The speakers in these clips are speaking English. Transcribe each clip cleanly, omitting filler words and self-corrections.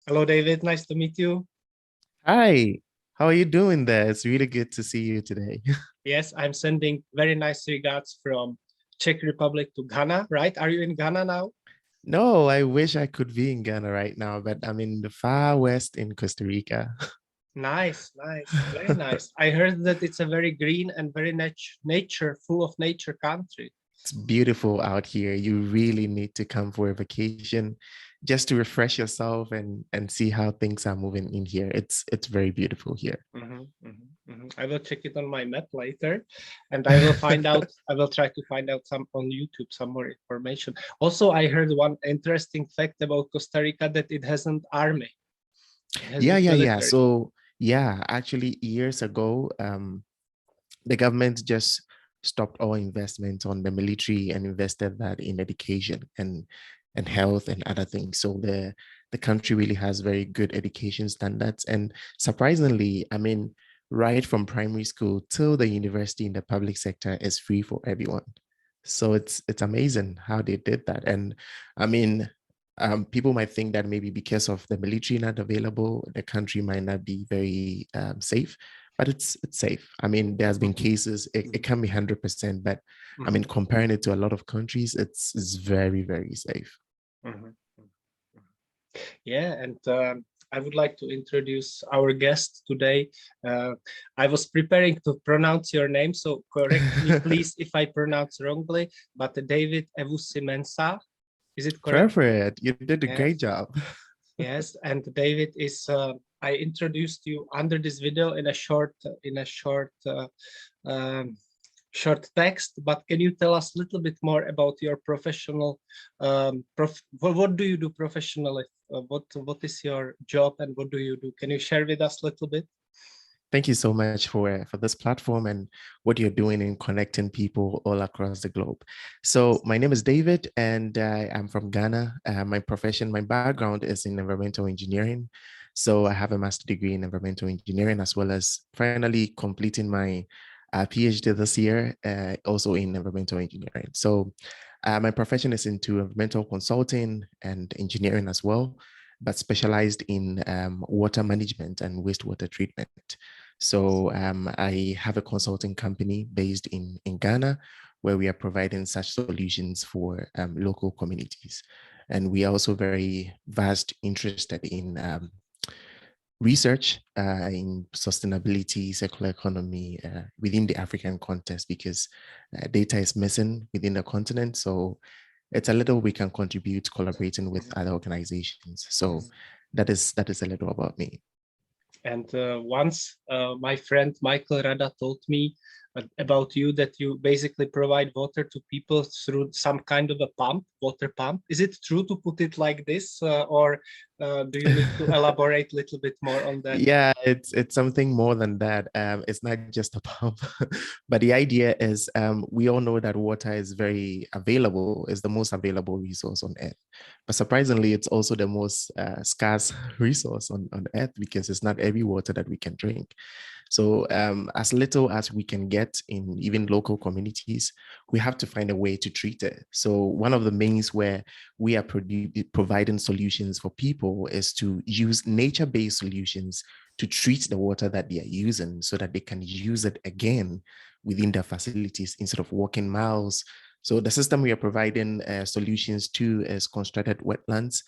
Hello, David. Nice to meet you. Hi, how are you doing there? It's really good to see you today. Yes, I'm sending very nice regards from Czech Republic to Ghana, right? Are you in Ghana now? No, I wish I could be in Ghana right now, but I'm in the far west in Costa Rica. Nice, nice, very nice. I heard that it's a very green and very nature, full of nature country. It's beautiful out here. You really need to come for a vacation just to refresh yourself and see how things are moving in here. It's very beautiful here. I will check it on my map later, and I will find out. I will try to find out some on YouTube some more information. Also, I heard one interesting fact about Costa Rica that it has an army. It has Yeah, a yeah, yeah. military. So yeah, actually years ago, the government just stopped all investment on the military and invested that in education and health and other things. So the country really has very good education standards. And surprisingly, I mean, right from primary school till the university in the public sector is free for everyone. So it's amazing how they did that. And I mean, people might think that maybe because of the military not available, the country might not be very safe, but it's safe. I mean, there's been cases, it can be 100%, but I mean, comparing it to a lot of countries, it's very, very safe. Mhm. Yeah, and I would like to introduce our guest today. Uh, I was preparing to pronounce your name, so correct me, please, if I pronounce wrongly. But David Ewusi-Mensah, is it correct? Perfect. You did a great Yes, job. yes. And David is. I introduced you under this video in a um, short text, but can you tell us a little bit more about your professional, what do you do professionally? What is your job and what do you do? Can you share with us a little bit? Thank you so much for this platform and what you're doing in connecting people all across the globe. So my name is David and I'm from Ghana. My profession, my background is in environmental engineering. So I have a master's degree in environmental engineering as well as finally completing my PhD this year, also in environmental engineering. So my profession is into environmental consulting and engineering as well, but specialized in water management and wastewater treatment. So I have a consulting company based in Ghana where we are providing such solutions for local communities. And we are also very vast interested in research in sustainability, circular economy within the African context because data is missing within the continent. So it's a little we can contribute collaborating with other organizations. So that is a little about me. And once my friend Michael Rada told me about you that you basically provide water to people through some kind of a pump, water pump. Is it true to put it like this, or do you need to elaborate a little bit more on that? Yeah, it's something more than that. It's not just a pump, but the idea is we all know that water is very available, is the most available resource on Earth. But surprisingly, it's also the most scarce resource on Earth because it's not every water that we can drink. So as little as we can get in even local communities, we have to find a way to treat it. So one of the means where we are providing solutions for people is to use nature-based solutions to treat the water that they are using so that they can use it again within their facilities instead of walking miles. So the system we are providing solutions to is constructed wetlands.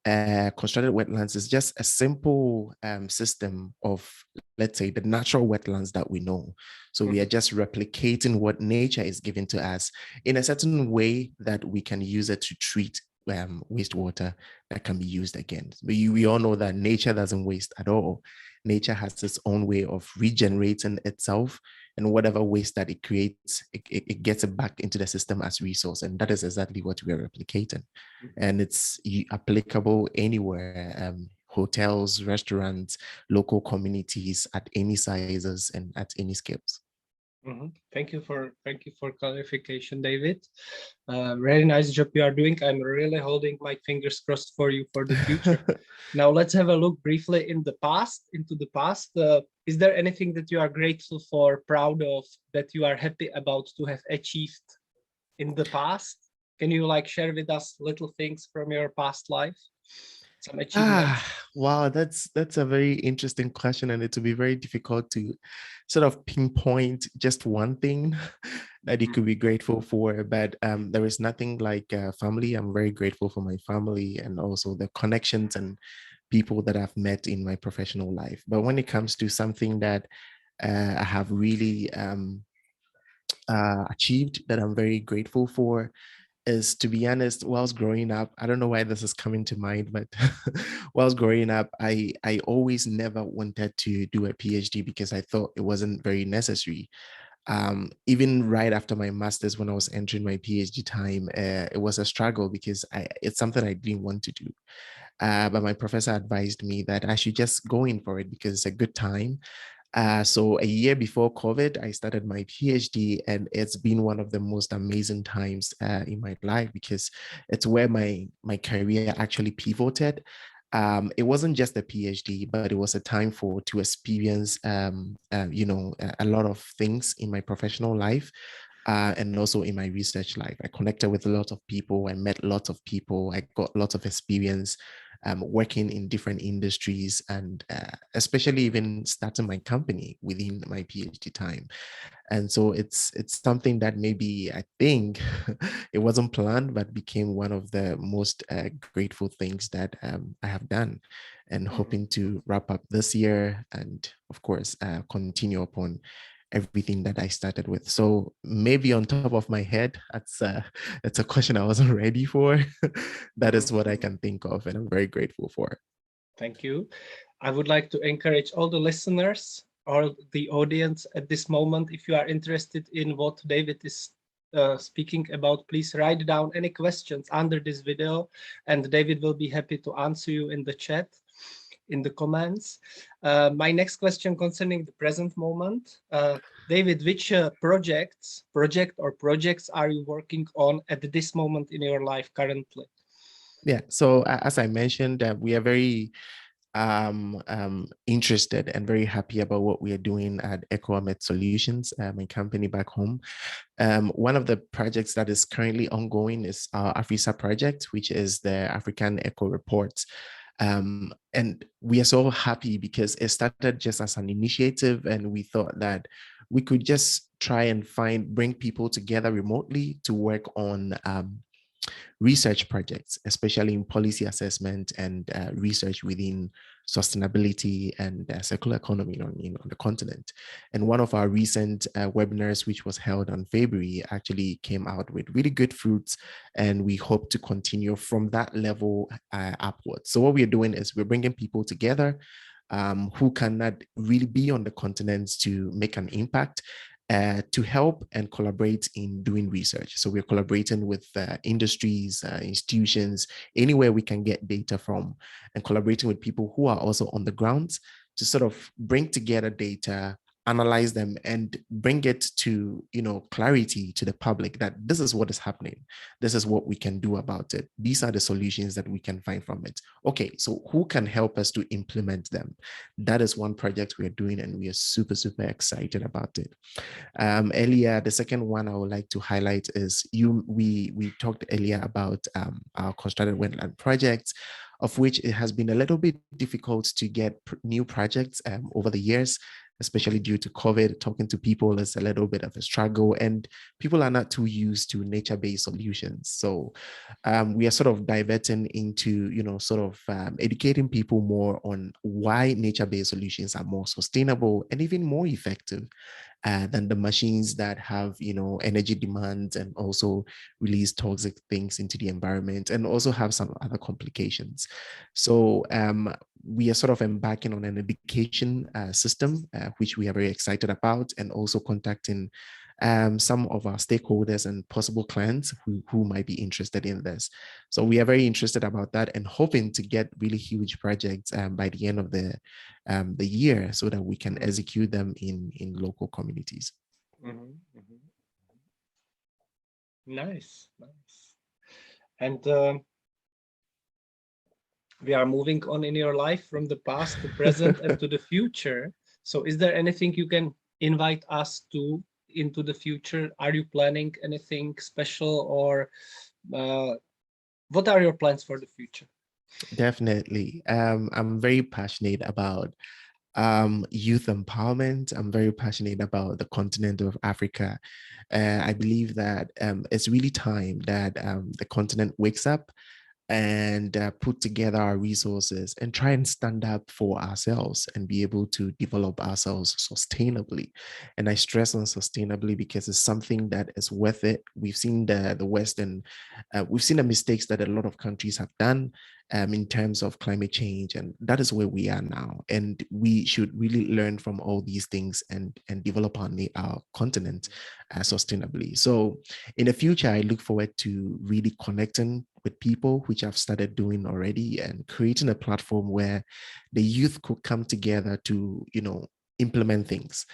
Constructed wetlands is just a simple system of, let's say, the natural wetlands that we know. So we are just replicating what nature is giving to us in a certain way that we can use it to treat wastewater that can be used again. We all know that nature doesn't waste at all. Nature has its own way of regenerating itself, and whatever waste that it creates, it gets it back into the system as resource. And that is exactly what we are replicating. And it's applicable anywhere, hotels, restaurants, local communities at any sizes and at any scales. Thank you for clarification, David. Very nice job you are doing. I'm really holding my fingers crossed for you for the future. Now let's have a look briefly into the past. Is there anything that you are grateful for, proud of, that you are happy about to have achieved in the past? Can you share with us little things from your past life? some achievements? Wow, that's a very interesting question, and it will be very difficult to sort of pinpoint just one thing that you could be grateful for. But there is nothing like family. I'm very grateful for my family and also the connections and people that I've met in my professional life. But when it comes to something that I have really achieved that I'm very grateful for, is, to be honest, whilst growing up, I don't know why this is coming to mind, but whilst growing up, I always never wanted to do a PhD because I thought it wasn't very necessary. Even right after my master's, when I was entering my PhD time, it was a struggle because it's something I didn't want to do. But my professor advised me that I should just go in for it because it's a good time. So a year before COVID, I started my PhD, and it's been one of the most amazing times in my life because it's where my career actually pivoted. It wasn't just a PhD, but it was a time to experience, a lot of things in my professional life. And also in my research life, I connected with a lot of people. I met lots of people. I got lots of experience working in different industries, and especially even starting my company within my PhD time. And so it's something that maybe I think it wasn't planned, but became one of the most grateful things that I have done, and hoping to wrap up this year, and of course continue upon everything that I started with. So maybe on top of my head, that's a question I wasn't ready for. That is what I can think of, and I'm very grateful for. Thank you. I would like to encourage all the listeners or the audience at this moment, if you are interested in what David is speaking about, please write down any questions under this video, and David will be happy to answer you in the chat, in the comments. My next question concerning the present moment. David, which project or projects are you working on at this moment in your life currently? Yeah, so as I mentioned, we are very interested and very happy about what we are doing at Amet Solutions, my company back home. One of the projects that is currently ongoing is our AFRISA project, which is the African Eco Reports. And we are so happy because it started just as an initiative, and we thought that we could just try and bring people together remotely to work on research projects, especially in policy assessment and research within sustainability and circular economy on the continent. And one of our recent webinars, which was held on February, actually came out with really good fruits, and we hope to continue from that level upwards. So what we are doing is we're bringing people together who cannot really be on the continents to make an impact, to help and collaborate in doing research. So we're collaborating with industries, institutions, anywhere we can get data from, and collaborating with people who are also on the ground to sort of bring together data, analyze them, and bring it to clarity to the public that this is what is happening. This is what we can do about it. These are the solutions that we can find from it. Okay, so who can help us to implement them? That is one project we are doing, and we are super, super excited about it. Earlier, the second one I would like to highlight is we talked earlier about our constructed wetland projects, of which it has been a little bit difficult to get new projects over the years, especially due to COVID. Talking to people is a little bit of a struggle, and people are not too used to nature-based solutions. So we are sort of diverting into, educating people more on why nature-based solutions are more sustainable and even more effective than the machines that have, energy demands and also release toxic things into the environment, and also have some other complications. So we are sort of embarking on an education system, which we are very excited about, and also contacting some of our stakeholders and possible clients who might be interested in this. So we are very interested about that, and hoping to get really huge projects by the end of the year, so that we can execute them in local communities. Nice. And we are moving on in your life from the past to present and to the future. So is there anything you can invite us to into the future? Are you planning anything special, or what are your plans for the future? Definitely. I'm very passionate about youth empowerment. I'm very passionate about the continent of Africa. I believe that it's really time that the continent wakes up and put together our resources and try and stand up for ourselves and be able to develop ourselves sustainably. And I stress on sustainably because it's something that is worth it. We've seen the West, and we've seen the mistakes that a lot of countries have done in terms of climate change, and that is where we are now. And we should really learn from all these things and develop our continent sustainably. So in the future, I look forward to really connecting with people, which I've started doing already, and creating a platform where the youth could come together to, implement things.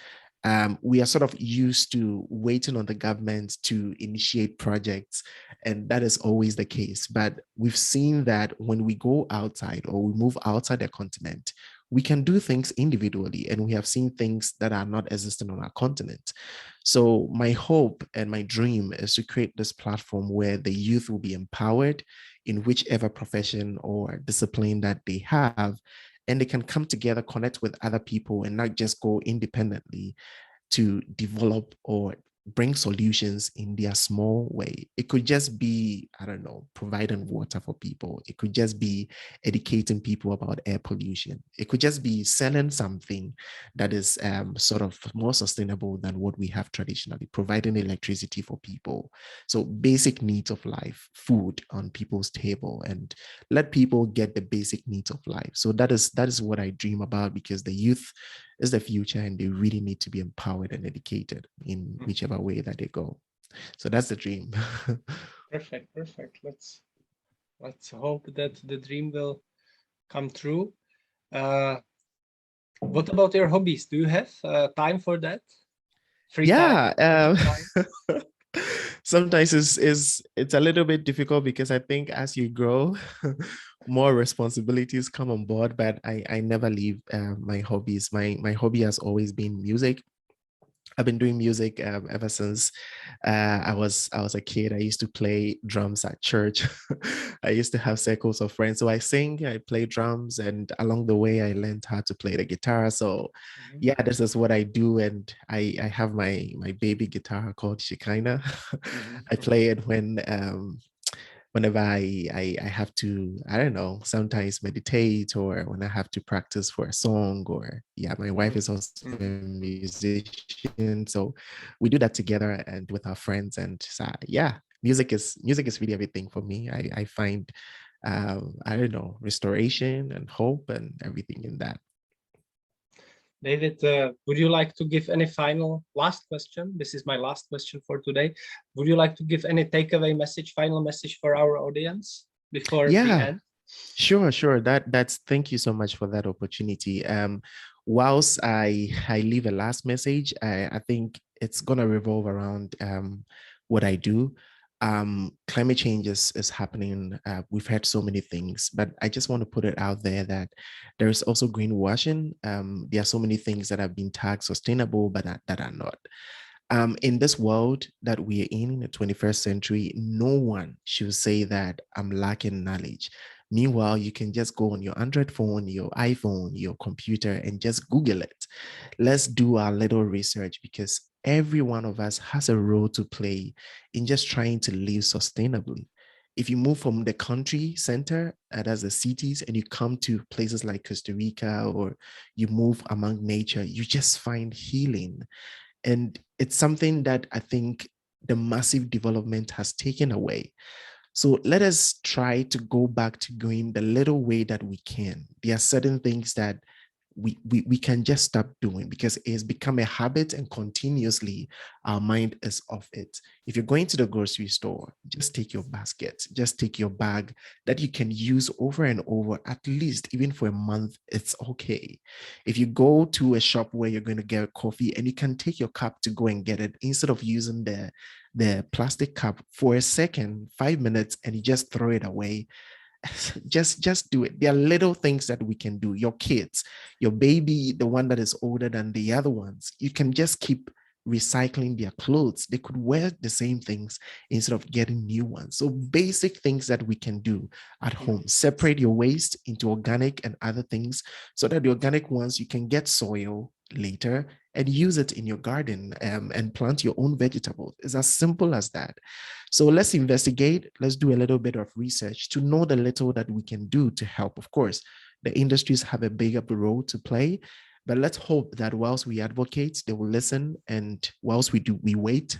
We are sort of used to waiting on the government to initiate projects, and that is always the case. But we've seen that when we go outside or we move outside the continent, we can do things individually, and we have seen things that are not existing on our continent. So my hope and my dream is to create this platform where the youth will be empowered in whichever profession or discipline that they have, and they can come together, connect with other people, and not just go independently to develop or bring solutions in their small way. It could just be, I don't know, providing water for people. It could just be educating people about air pollution. It could just be selling something that is sort of more sustainable than what we have traditionally, providing electricity for people. So basic needs of life, food on people's table, and let people get the basic needs of life. So that is what I dream about, because the youth is the future, and they really need to be empowered and educated in whichever way that they go. So that's the dream. Perfect, perfect. Let's hope that the dream will come true. What about your hobbies? Do you have time for that? Free time? Yeah. Time? Sometimes it's a little bit difficult because I think as you grow, more responsibilities come on board. But I never leave my hobbies. My hobby has always been music. I've been doing music ever since I was a kid. I used to play drums at church. I used to have circles of friends. So I sing, I play drums, and along the way I learned how to play the guitar. So yeah, this is what I do. And I have my baby guitar called Shekinah. I play it whenever I have to, I don't know, sometimes meditate, or when I have to practice for a song, or yeah, my wife is also a musician. So we do that together and with our friends. And yeah, music is really everything for me. I find I don't know, restoration and hope and everything in that. David, would you like to give any final last question? This is my last question for today. Would you like to give any takeaway message, final message for our audience before we Yeah, end? sure. That's thank you so much for that opportunity. Whilst I leave a last message, I think it's gonna revolve around what I do. Climate change is happening. We've heard so many things, but I just want to put it out there that there is also greenwashing. There are so many things that have been tagged sustainable, but that are not. In this world that we are in the 21st century, no one should say that I'm lacking knowledge. Meanwhile, you can just go on your Android phone, your iPhone, your computer, and just Google it. Let's do our little research, because every one of us has a role to play in just trying to live sustainably. If you move from the country center, that's the cities, and you come to places like Costa Rica, or you move among nature, you just find healing. And it's something that I think the massive development has taken away. So let us try to go back to going the little way that we can. There are certain things that we can just stop doing, because it's become a habit, and continuously our mind is off it. If you're going to the grocery store, just take your basket, just take your bag that you can use over and over, at least even for a month, it's okay. If you go to a shop where you're going to get coffee, and you can take your cup to go and get it, instead of using the plastic cup for a second, 5 minutes, and you just throw it away, just do it. There are little things that we can do. Your kids, your baby, the one that is older than the other ones, you can just keep recycling their clothes. They could wear the same things instead of getting new ones. So basic things that we can do at home: separate your waste into organic and other things, so that the organic ones, you can get soil later and use it in your garden, and plant your own vegetables. It's as simple as that. So let's investigate, let's do a little bit of research to know the little that we can do to help. Of course, the industries have a bigger role to play, but let's hope that whilst we advocate, they will listen. And whilst we wait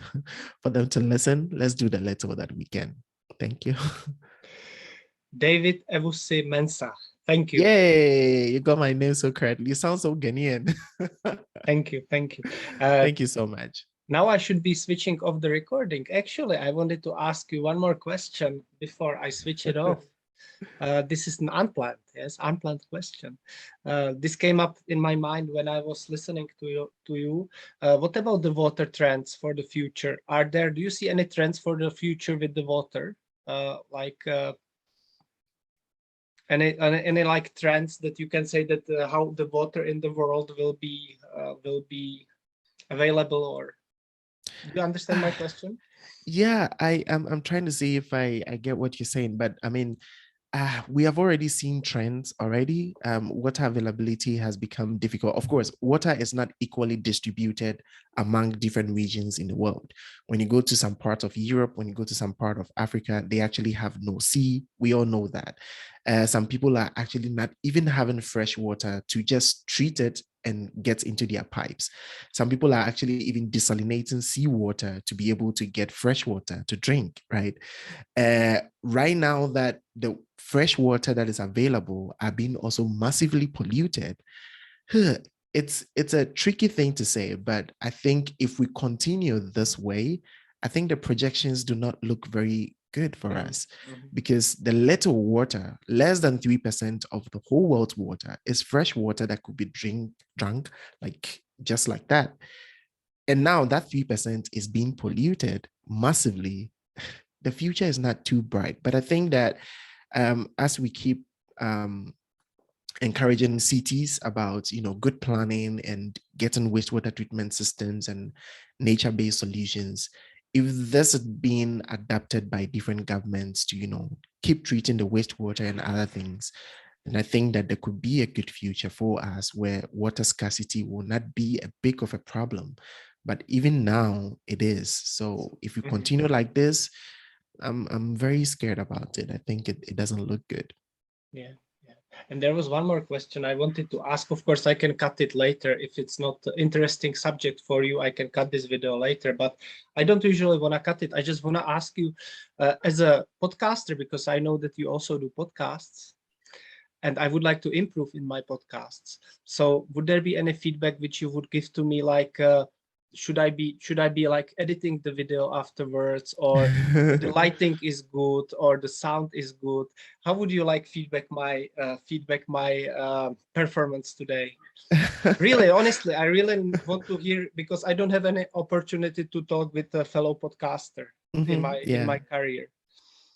for them to listen, let's do the little that we can. Thank you. David Ewusi-Mensah. Thank you. Yay, you got my name so correctly. You sound so Ghanaian. Thank you. Thank you so much. Now I should be switching off the recording. Actually, I wanted to ask you one more question before I switch it off. This is an unplanned question. This came up in my mind when I was listening to you. What about the water trends for the future? Do you see any trends for the future with the water? Any like trends that you can say that how the water in the world will be available, or do you understand my question? Yeah, I'm trying to see if I get what you're saying, but I mean, we have already seen trends already. Water availability has become difficult. Of course, water is not equally distributed among different regions in the world. When you go to some parts of Europe, when you go to some part of Africa, they actually have no sea. We all know that. Some people are actually not even having fresh water to just treat it and get into their pipes. Some people are actually even desalinating seawater to be able to get fresh water to drink, right? Right now that the fresh water that is available are being also massively polluted. It's a tricky thing to say, but I think if we continue this way, I think the projections do not look very good for us, because the little water, less than 3% of the whole world's water, is fresh water that could be drunk like just like that. And now that 3% is being polluted massively. The future is not too bright. But I think that as we keep encouraging cities about, good planning and getting wastewater treatment systems and nature-based solutions, if this is being adapted by different governments to, keep treating the wastewater and other things, and I think that there could be a good future for us where water scarcity will not be a big of a problem. But even now it is. So if we continue like this, I'm very scared about it. I think it doesn't look good. Yeah. And there was one more question I wanted to ask. Of course, I can cut it later. If it's not an interesting subject for you, I can cut this video later, but I don't usually want to cut it. I just want to ask you as a podcaster, because I know that you also do podcasts, and I would like to improve in my podcasts. So would there be any feedback which you would give to me, like should I be like editing the video afterwards, or the lighting is good, or the sound is good? How would you like feedback my performance today? Really, honestly, I really want to hear, because I don't have any opportunity to talk with a fellow podcaster in my career.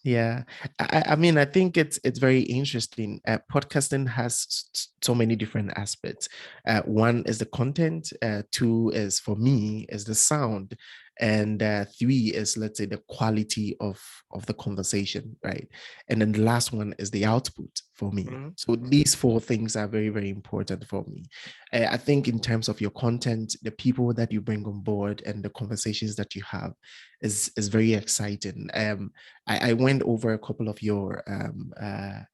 Yeah, I mean, I think it's very interesting. Podcasting has so many different aspects. One is the content. Two is, for me, is the sound, and three is, let's say, the quality of the conversation, right? And then the last one is the output for me. So these four things are very, very important for me. I think in terms of your content, the people that you bring on board and the conversations that you have is very exciting. I went over a couple of your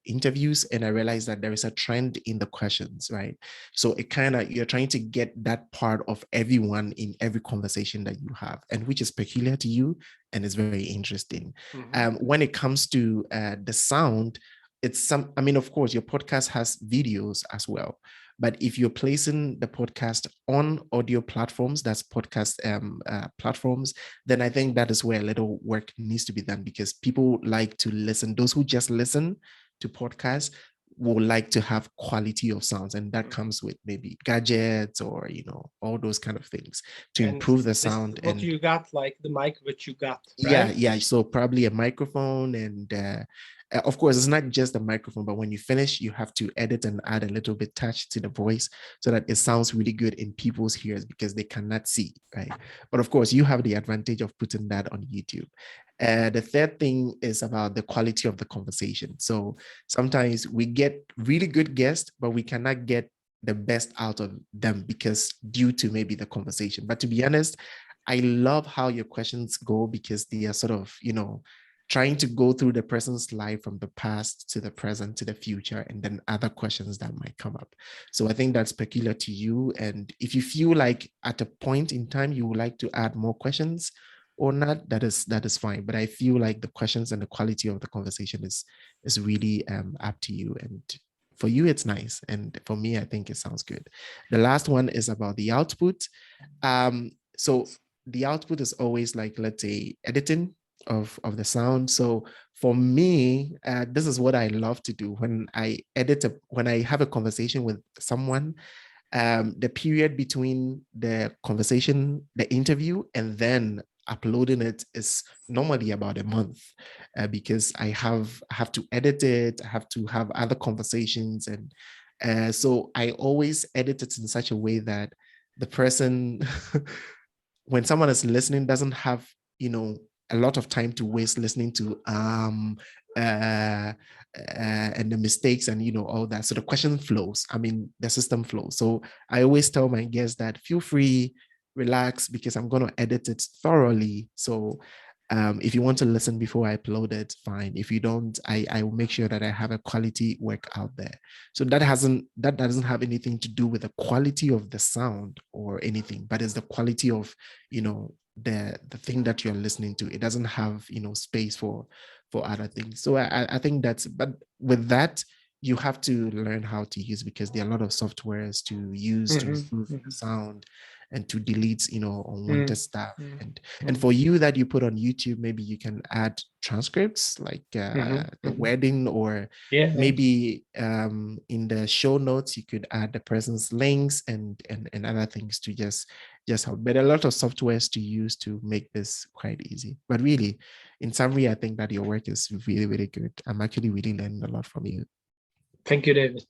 interviews, and I realized that there is a trend in the questions, right? So it you're trying to get that part of everyone in every conversation that you have, and which is peculiar to you and is very interesting. When it comes to the sound, I mean, of course, your podcast has videos as well. But if you're placing the podcast on audio platforms, that's podcast platforms, then I think that is where a little work needs to be done, because people like to listen. Those who just listen to podcasts will like to have quality of sounds, and that comes with maybe gadgets or all those kind of things to improve the sound. What you got, like the mic which you got, right? Yeah. So probably a microphone and Of course, it's not just the microphone, but when you finish, you have to edit and add a little bit touch to the voice so that it sounds really good in people's ears because they cannot see, right? But of course, you have the advantage of putting that on YouTube. The third thing is about the quality of the conversation. So sometimes we get really good guests, but we cannot get the best out of them because due to maybe the conversation. But to be honest, I love how your questions go because they are sort of, trying to go through the person's life from the past to the present to the future, and then other questions that might come up. So I think that's peculiar to you. And if you feel like at a point in time you would like to add more questions or not, that is fine. But I feel like the questions and the quality of the conversation is really up to you. And for you, it's nice. And for me, I think it sounds good. The last one is about the output. So the output is always like, let's say, editing of the sound. So for me, this is what I love to do when I when I have a conversation with someone. The period between the conversation, the interview, and then uploading it is normally about a month because I have to edit it. I have to have other conversations, and so I always edit it in such a way that the person, when someone is listening, doesn't have a lot of time to waste listening to and the mistakes and all that. So the question flows. I mean, the system flows. So I always tell my guests that feel free, relax, because I'm going to edit it thoroughly. So if you want to listen before I upload it, fine. If you don't, I will make sure that I have a quality work out there. So that doesn't have anything to do with the quality of the sound or anything, but it's the quality of the thing that you're listening to. It doesn't have space for other things. So I think but with that, you have to learn how to use, because there are a lot of softwares to use to improve the sound and to delete unwanted stuff. And for you that you put on YouTube, maybe you can add transcripts like the wedding, or maybe in the show notes you could add the person's links and other things to just help. But a lot of softwares to use to make this quite easy. But really, in summary, I think that your work is really, really good. I'm actually really learning a lot from you. Thank you, David.